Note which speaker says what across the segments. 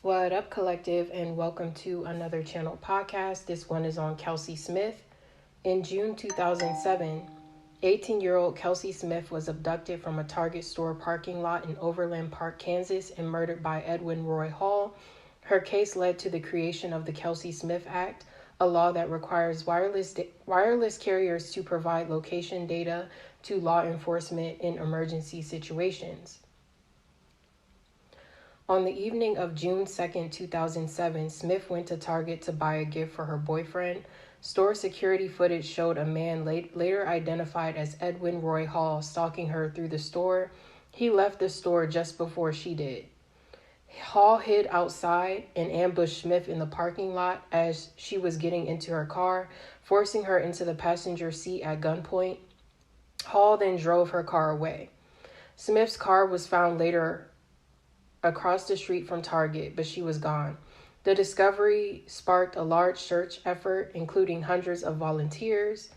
Speaker 1: What up, collective, and welcome to another channel podcast. This one is on Kelsey Smith. In June 2007, 18-year-old Kelsey Smith was abducted from a Target store parking lot in Overland Park, Kansas, and murdered by Edwin Roy Hall. Her case led to the creation of the Kelsey Smith Act, a law that requires wireless carriers to provide location data to law enforcement in emergency situations. On the evening of June 2nd, 2007, Smith went to Target to buy a gift for her boyfriend. Store security footage showed a man later identified as Edwin Roy Hall stalking her through the store. He left the store just before she did. Hall hid outside and ambushed Smith in the parking lot as she was getting into her car, forcing her into the passenger seat at gunpoint. Hall then drove her car away. Smith's car was found later across the street from Target, but she was gone. The discovery sparked a large search effort, including hundreds of volunteers.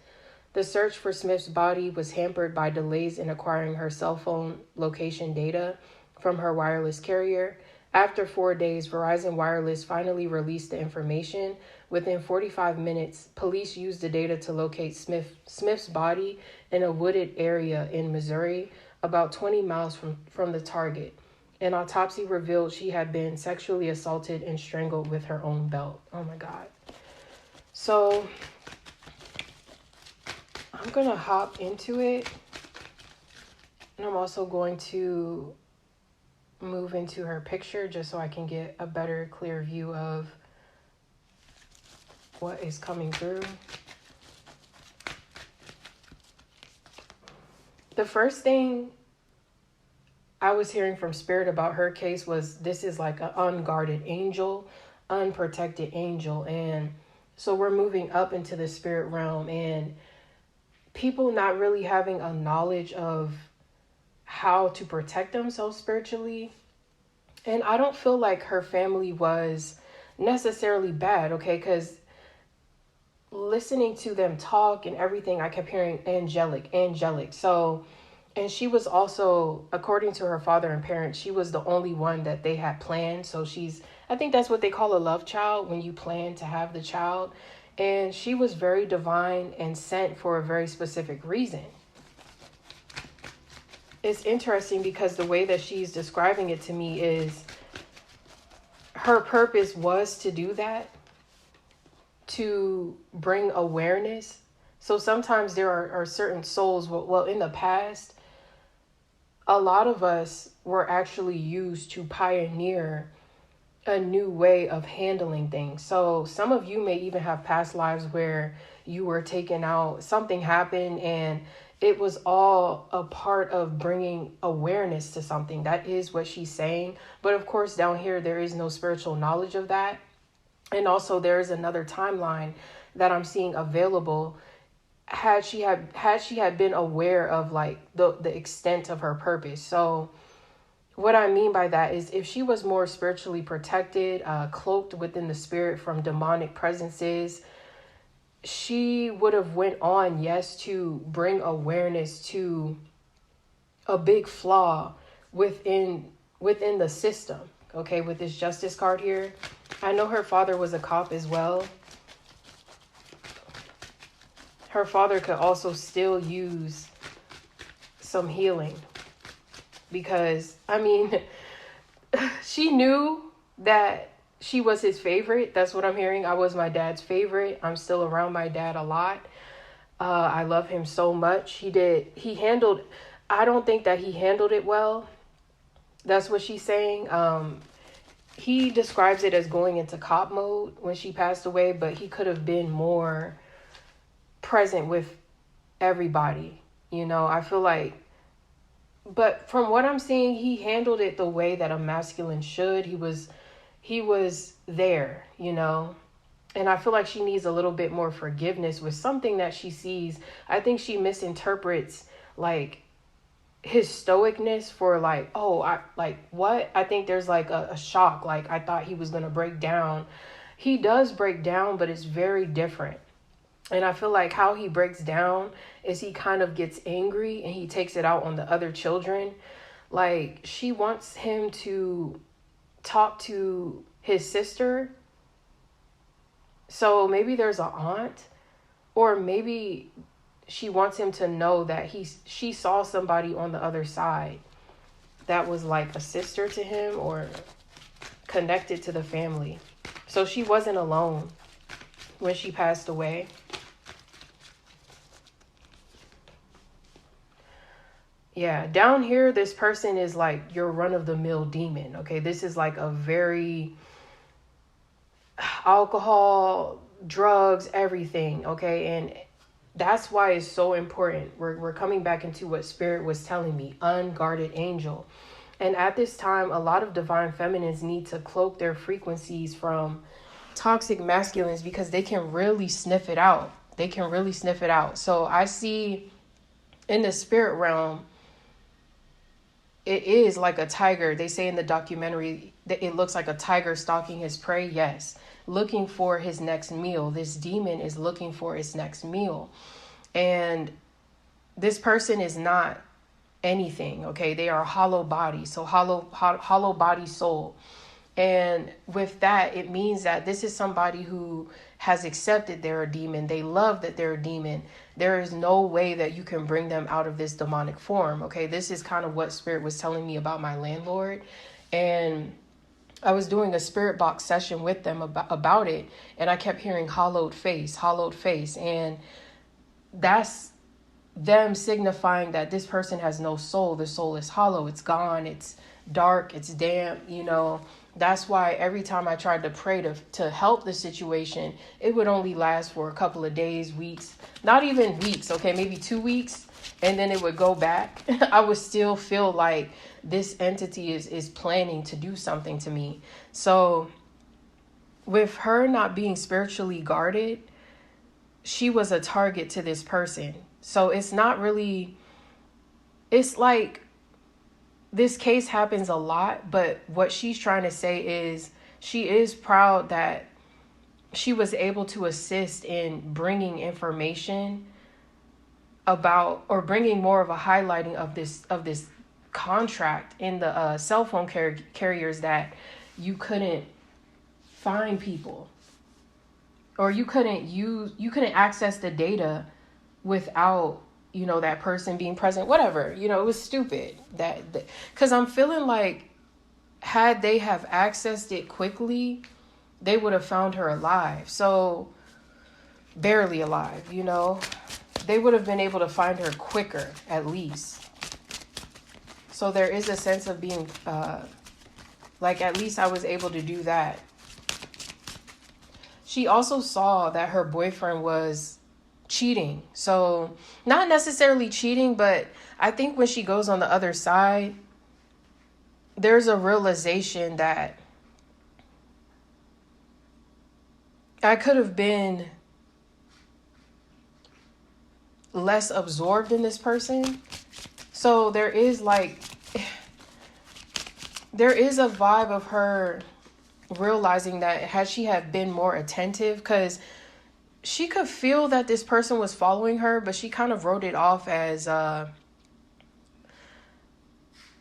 Speaker 1: The search for Smith's body was hampered by delays in acquiring her cell phone location data from her wireless carrier. After 4 days, Verizon Wireless finally released the information. Within 45 minutes, police used the data to locate Smith's body in a wooded area in Missouri, about 20 miles from the Target. An autopsy revealed she had been sexually assaulted and strangled with her own belt. Oh my God. So I'm going to hop into it. And I'm also going to move into her picture just so I can get a better, clear view of what is coming through. The first thing I was hearing from Spirit about her case was this is like an unguarded angel, unprotected angel. And so we're moving up into the spirit realm and people not really having a knowledge of how to protect themselves spiritually. And I don't feel like her family was necessarily bad, okay? Because listening to them talk and everything, I kept hearing angelic. So, and she was also, according to her father and parents, she was the only one that they had planned. So I think that's what they call a love child, when you plan to have the child. And she was very divine and sent for a very specific reason. It's interesting because the way that she's describing it to me is her purpose was to do that, to bring awareness. So sometimes there are certain souls, well, in the past, a lot of us were actually used to pioneer a new way of handling things. So some of you may even have past lives where you were taken out, something happened, and it was all a part of bringing awareness to something. That is what she's saying. But of course, down here, there is no spiritual knowledge of that. And also there is another timeline that I'm seeing available. Had she had been aware of like the extent of her purpose. So what I mean by that is if she was more spiritually protected, cloaked within the spirit from demonic presences, she would have went on, yes, to bring awareness to a big flaw within the system. Okay, with this justice card here. I know her father was a cop as well. Her father could also still use some healing because, I mean, she knew that she was his favorite. That's what I'm hearing. I was my dad's favorite. I'm still around my dad a lot. I love him so much. I don't think that he handled it well. That's what she's saying. He describes it as going into cop mode when she passed away, but he could have been more present with everybody. You know, I feel like, but from what I'm seeing, he handled it the way that a masculine should. He was there, you know, and I feel like she needs a little bit more forgiveness with something that she sees. I think she misinterprets like his stoicness for like, oh, what? I think there's like a shock. Like I thought he was going to break down. He does break down, but it's very different. And I feel like how he breaks down is he kind of gets angry and he takes it out on the other children. Like she wants him to talk to his sister. So maybe there's an aunt, or maybe she wants him to know that she saw somebody on the other side that was like a sister to him or connected to the family. So she wasn't alone when she passed away. Yeah, down here, this person is like your run-of-the-mill demon, okay? This is like a very alcohol, drugs, everything, okay? And that's why it's so important. We're coming back into what Spirit was telling me, unguarded angel. And at this time, a lot of divine feminines need to cloak their frequencies from toxic masculines because they can really sniff it out. They can really sniff it out. So I see in the spirit realm, it is like a tiger. They say in the documentary that it looks like a tiger stalking his prey. Yes. Looking for his next meal. This demon is looking for its next meal. And this person is not anything. Okay. They are hollow body. So hollow body soul. And with that, it means that this is somebody who has accepted they're a demon. They love that they're a demon. There is no way that you can bring them out of this demonic form. Okay, this is kind of what Spirit was telling me about my landlord. And I was doing a spirit box session with them about it. And I kept hearing hollowed face. And that's them signifying that this person has no soul. The soul is hollow. It's gone. It's dark. It's damp, you know. That's why every time I tried to pray to help the situation, it would only last for a couple of days, weeks, not even weeks, okay, maybe 2 weeks, and then it would go back. I would still feel like this entity is planning to do something to me. So with her not being spiritually guarded, she was a target to this person. So it's not really, it's like, this case happens a lot, but what she's trying to say is she is proud that she was able to assist in bringing information about, or bringing more of a highlighting of this contract in the cell phone carriers, that you couldn't find people, or you couldn't access the data without, you know, that person being present, whatever, you know. It was stupid that because I'm feeling like had they have accessed it quickly, they would have found her alive. So barely alive, you know, they would have been able to find her quicker, at least. So there is a sense of being like, at least I was able to do that. She also saw that her boyfriend was cheating. So not necessarily cheating, but I think when she goes on the other side, there's a realization that I could have been less absorbed in this person. So there is a vibe of her realizing that had she have been more attentive, because she could feel that this person was following her, but she kind of wrote it off as,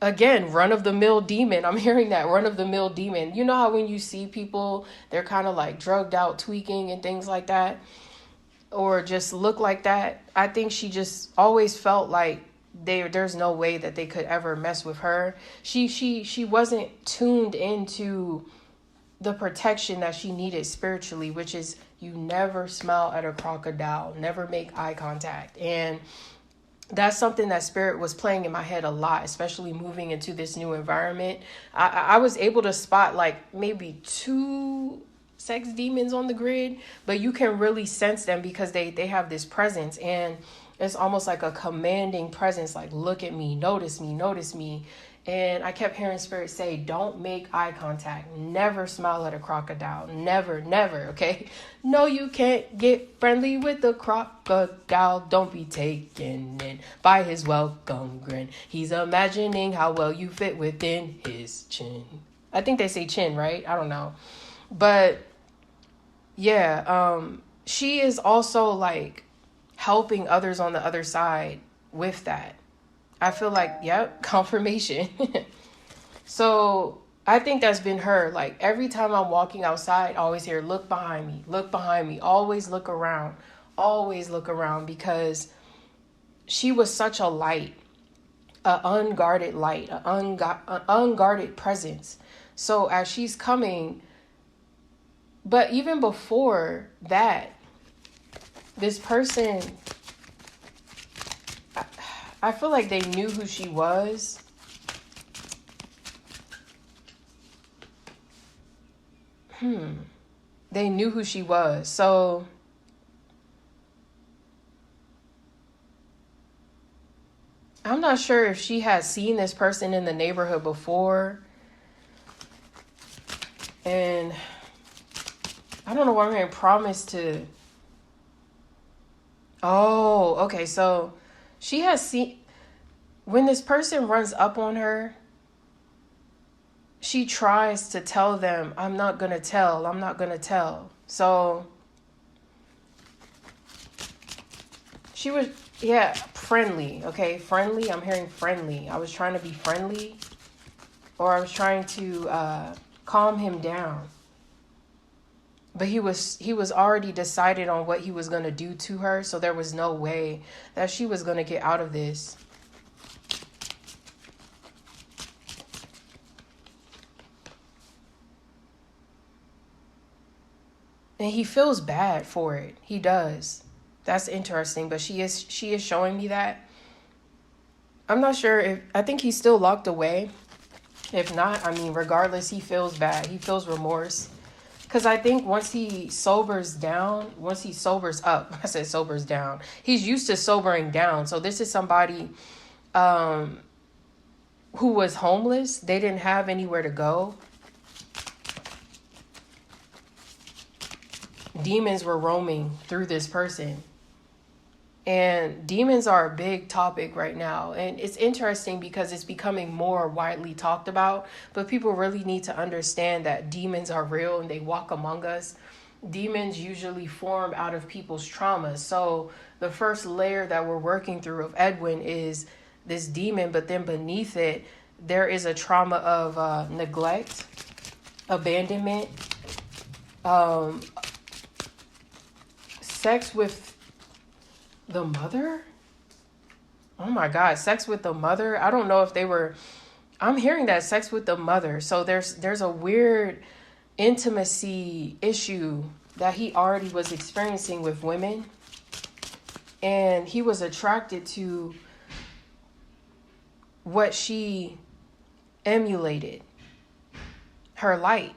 Speaker 1: again, run-of-the-mill demon. I'm hearing that, run-of-the-mill demon. You know how when you see people, they're kind of like drugged out, tweaking and things like that, or just look like that? I think she just always felt like there's no way that they could ever mess with her. She wasn't tuned into the protection that she needed spiritually, which is you never smile at a crocodile, never make eye contact. And that's something that Spirit was playing in my head a lot, especially moving into this new environment. I was able to spot like maybe 2 sex demons on the grid, but you can really sense them because they have this presence, and it's almost like a commanding presence, like, look at me, notice me, notice me. And I kept hearing Spirit say, don't make eye contact. Never smile at a crocodile. Never, never, okay? No, you can't get friendly with the crocodile. Don't be taken in by his welcome grin. He's imagining how well you fit within his chin. I think they say chin, right? I don't know. But yeah, she is also like helping others on the other side with that. I feel like, yep, confirmation. So I think that's been her. Like every time I'm walking outside, I always hear, look behind me, always look around, because she was such a light, an unguarded light, an unguarded presence. So as she's coming, but even before that, this person, I feel like they knew who she was. They knew who she was. So I'm not sure if she had seen this person in the neighborhood before. And I don't know why I'm hearing promise to. Oh, okay. So she has seen, when this person runs up on her, she tries to tell them, I'm not going to tell. So she was, yeah, friendly. Okay, friendly. I'm hearing friendly. I was trying to be friendly, or I was trying to calm him down. But he was already decided on what he was going to do to her. So there was no way that she was going to get out of this. And he feels bad for it. He does. That's interesting. But she is showing me that. I'm not sure if, I think he's still locked away. If not, I mean, regardless, he feels bad. He feels remorse. Because I think once he sobers down, once he sobers up, I said sobers down, he's used to sobering down. So this is somebody who was homeless. They didn't have anywhere to go. Demons were roaming through this person. And demons are a big topic right now. And it's interesting because it's becoming more widely talked about. But people really need to understand that demons are real and they walk among us. Demons usually form out of people's traumas. So the first layer that we're working through of Edwin is this demon. But then beneath it, there is a trauma of neglect, abandonment, sex with the mother? Oh my God, sex with the mother? I don't know if they were, I'm hearing that sex with the mother. So there's a weird intimacy issue that he already was experiencing with women. And he was attracted to what she emulated, her light.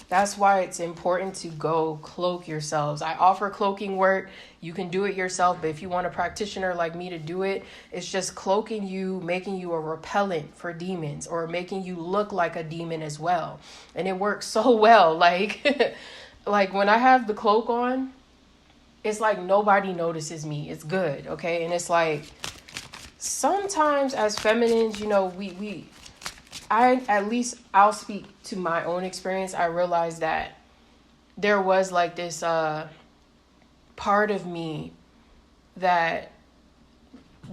Speaker 1: That's why it's important to go cloak yourselves. I offer cloaking work. You can do it yourself, but if you want a practitioner like me to do it, it's just cloaking you, making you a repellent for demons, or making you look like a demon as well. And it works so well. Like, like when I have the cloak on, it's like nobody notices me. It's good, okay? And it's like sometimes as feminines, you know, I'll speak to my own experience. I realized that there was like this part of me that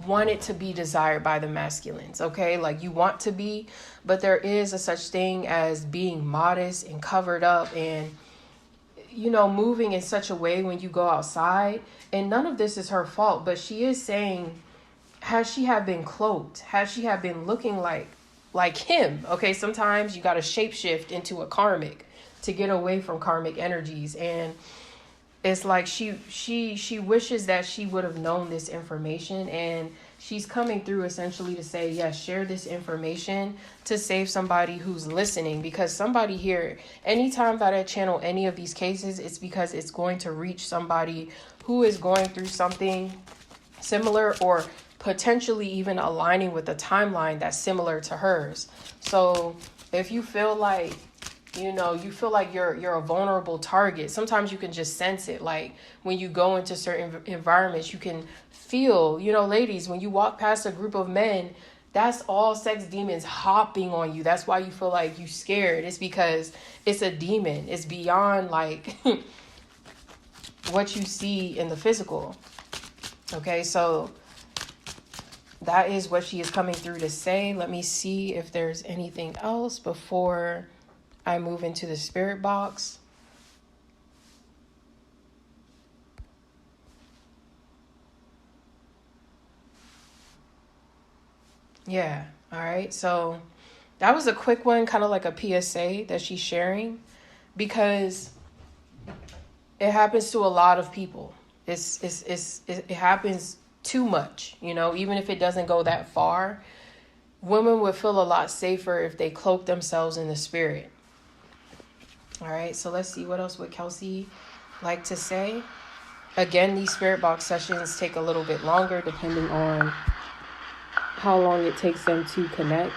Speaker 1: wanted to be desired by the masculines, okay? Like you want to be, but there is a such thing as being modest and covered up and, you know, moving in such a way when you go outside. And none of this is her fault, but she is saying, has she have been cloaked? Has she have been looking like him? Okay, sometimes you got to shapeshift into a karmic to get away from karmic energies. And it's like she wishes that she would have known this information, and she's coming through essentially to say, yes, share this information to save somebody who's listening, because somebody here, anytime that I channel any of these cases, it's because it's going to reach somebody who is going through something similar, or potentially even aligning with a timeline that's similar to hers. So if you feel like, you know, you feel like you're a vulnerable target, sometimes you can just sense it. Like when you go into certain environments, you can feel, you know, ladies, when you walk past a group of men, that's all sex demons hopping on you. That's why you feel like you scared. It's because it's a demon. It's beyond like what you see in the physical. Okay, so that is what she is coming through to say. Let me see if there's anything else before I move into the spirit box. Yeah. All right. So that was a quick one, kind of like a PSA that she's sharing, because it happens to a lot of people. It happens too much, you know, even if it doesn't go that far. Women would feel a lot safer if they cloak themselves in the spirit. All right. So let's see, what else would Kelsey like to say? Again, these spirit box sessions take a little bit longer depending on how long it takes them to connect.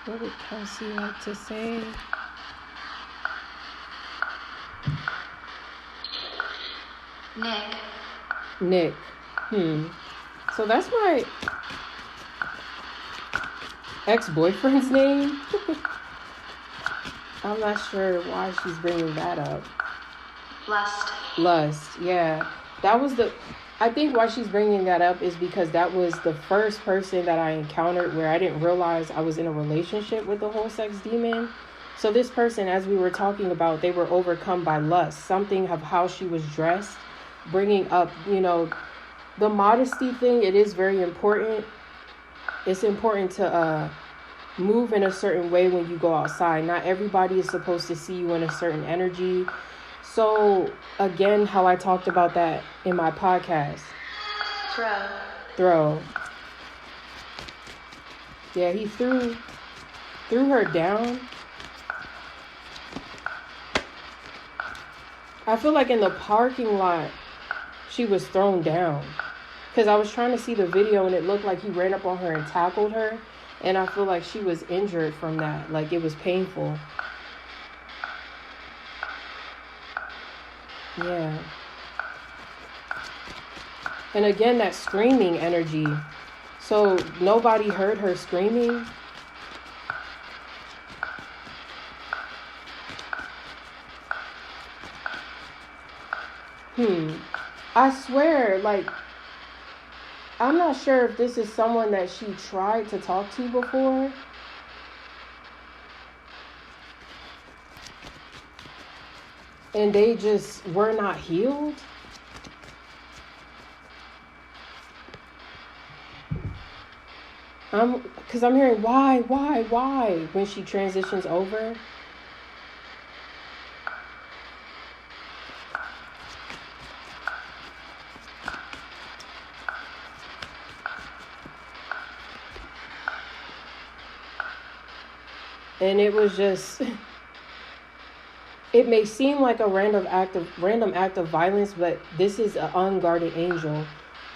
Speaker 1: What would Kelsey like to say? Nick. So that's my ex-boyfriend's name. I'm not sure why she's bringing that up. Lust, yeah. I think why she's bringing that up is because that was the first person that I encountered where I didn't realize I was in a relationship with the whole sex demon. So this person, as we were talking about, they were overcome by lust. Something of how she was dressed, bringing up, you know, the modesty thing. It is very important. It's important to move in a certain way when you go outside. Not everybody is supposed to see you in a certain energy. So again, how I talked about that in my podcast. Throw. Yeah, he threw her down. I feel like in the parking lot, she was thrown down. Because I was trying to see the video and it looked like he ran up on her and tackled her. And I feel like she was injured from that. Like, it was painful. Yeah. And again, that screaming energy. So nobody heard her screaming. I swear, like, I'm not sure if this is someone that she tried to talk to before. And they just were not healed. Because I'm hearing why when she transitions over. And it was just, it may seem like a random act of violence, but this is an unguarded angel.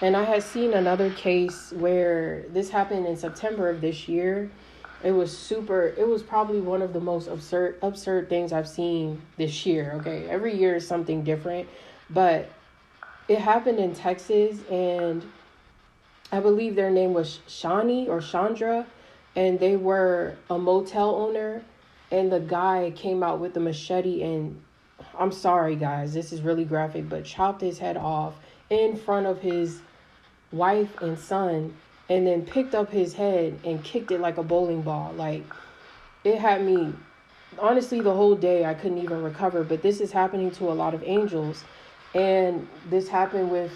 Speaker 1: And I had seen another case where this happened in September of this year. It was probably one of the most absurd things I've seen this year. Okay. Every year is something different, but it happened in Texas, and I believe their name was Shani or Chandra, and they were a motel owner, and the guy came out with a machete and, I'm sorry guys, this is really graphic, but chopped his head off in front of his wife and son, and then picked up his head and kicked it like a bowling ball. Like, it had me, honestly, the whole day I couldn't even recover. But this is happening to a lot of angels, and this happened with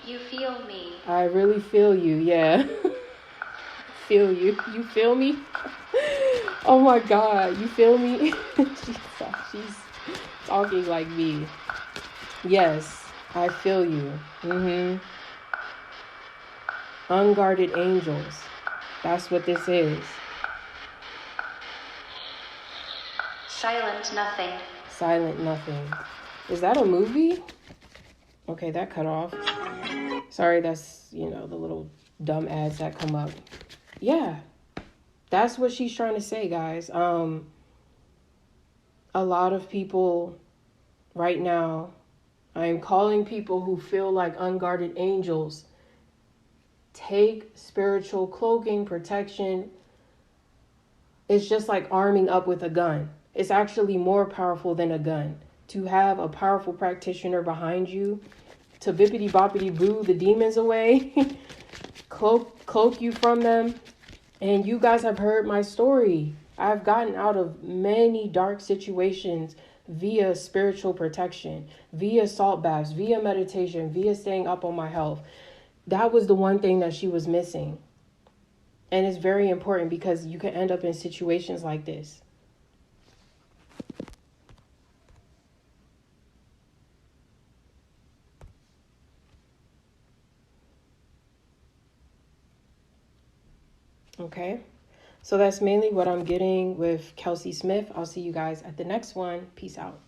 Speaker 2: you feel me.
Speaker 1: I really feel you, yeah. Feel you. You feel me? Oh my God, you feel me? She's talking like me. Yes, I feel you. Unguarded angels. That's what this is.
Speaker 2: Silent nothing.
Speaker 1: Silent nothing. Is that a movie? Okay, that cut off. Sorry, that's, the little dumb ads that come up. Yeah, that's what she's trying to say, guys. A lot of people right now, I am calling people who feel like unguarded angels. Take spiritual cloaking, protection. It's just like arming up with a gun. It's actually more powerful than a gun. To have a powerful practitioner behind you to bippity boppity boo the demons away, cloak you from them. And you guys have heard my story. I've gotten out of many dark situations via spiritual protection, via salt baths, via meditation, via staying up on my health. That was the one thing that she was missing. And it's very important because you can end up in situations like this. Okay, so that's mainly what I'm getting with Kelsey Smith. I'll see you guys at the next one. Peace out.